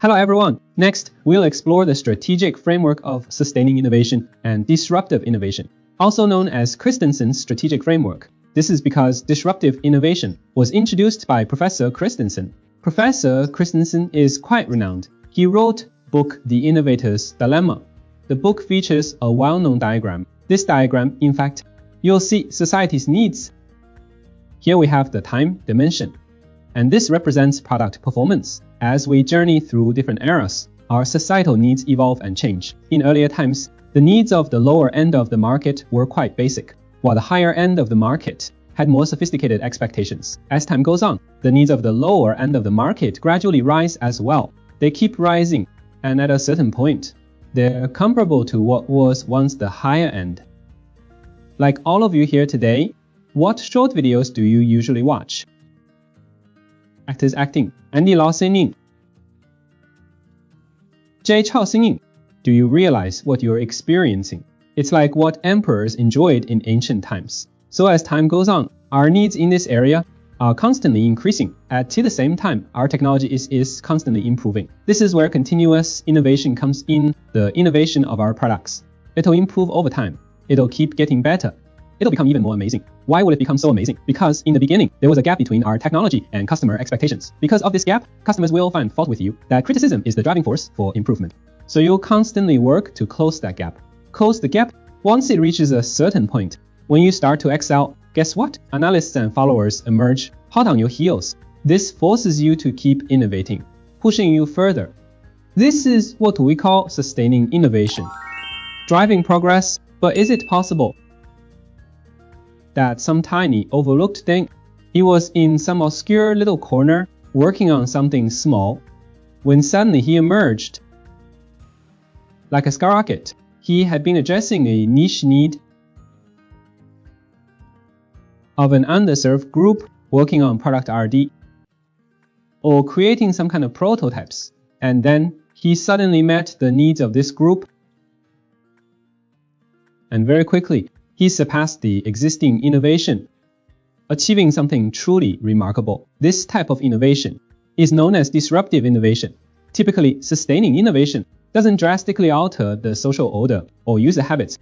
Hello everyone. Next, we'll explore the strategic framework of sustaining innovation and disruptive innovation, also known as Christensen's strategic framework. This is because disruptive innovation was introduced by Professor Christensen. Professor Christensen is quite renowned. He wrote book The Innovator's Dilemma. The book features a well-known diagram. This diagram, in fact, you'll see society's needs. Here we have the time dimension, and this represents product performance. As we journey through different eras, our societal needs evolve and change. In earlier times, the needs of the lower end of the market were quite basic, while the higher end of the market had more sophisticated expectations. As time goes on, the needs of the lower end of the market gradually rise as well. They keep rising, and at a certain point, they're comparable to what was once the higher end. Like all of you here today, what short videos do you usually watch? Actors acting, Andy Lau singing, Jay Chou singing. Do you realize what you're experiencing? It's like what emperors enjoyed in ancient times. So as time goes on, our needs in this area are constantly increasing. At the same time, our technology is constantly improving. This is where continuous innovation comes in, the innovation of our products. It'll improve over time. It'll keep getting better. It'll become even more amazing. Why would it become so amazing? Because in the beginning, there was a gap between our technology and customer expectations. Because of this gap, customers will find fault with you that criticism is the driving force for improvement. So you'll constantly work to close that gap. Close the gap once it reaches a certain point. When you start to excel, guess what? Analysts and followers emerge hot on your heels. This forces you to keep innovating, pushing you further. This is what we call sustaining innovation. Driving progress, but is it possible that some tiny, overlooked thing, he was in some obscure little corner working on something small, when suddenly he emerged like a skyrocket? He had been addressing a niche need of an underserved group working on product R&D or creating some kind of prototypes, and then he suddenly met the needs of this group, and very quickly he surpassed the existing innovation, achieving something truly remarkable. This type of innovation is known as disruptive innovation. Typically, sustaining innovation doesn't drastically alter the social order or user habits.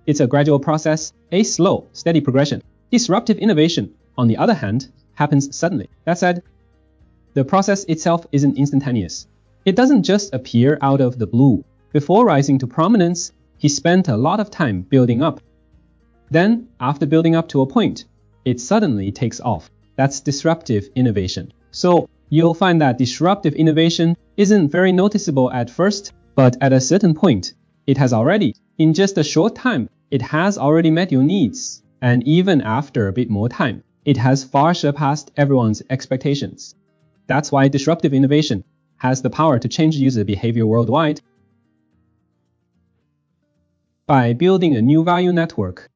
It's a gradual process, a slow, steady progression. Disruptive innovation, on the other hand, happens suddenly. That said, the process itself isn't instantaneous. It doesn't just appear out of the blue. Before rising to prominence, he spent a lot of time building up. Then, after building up to a point, it suddenly takes off. That's disruptive innovation. So, you'll find that disruptive innovation isn't very noticeable at first, but at a certain point, it has already, in just a short time, it has already met your needs. And even after a bit more time, it has far surpassed everyone's expectations. That's why disruptive innovation has the power to change user behavior worldwide. By building a new value network,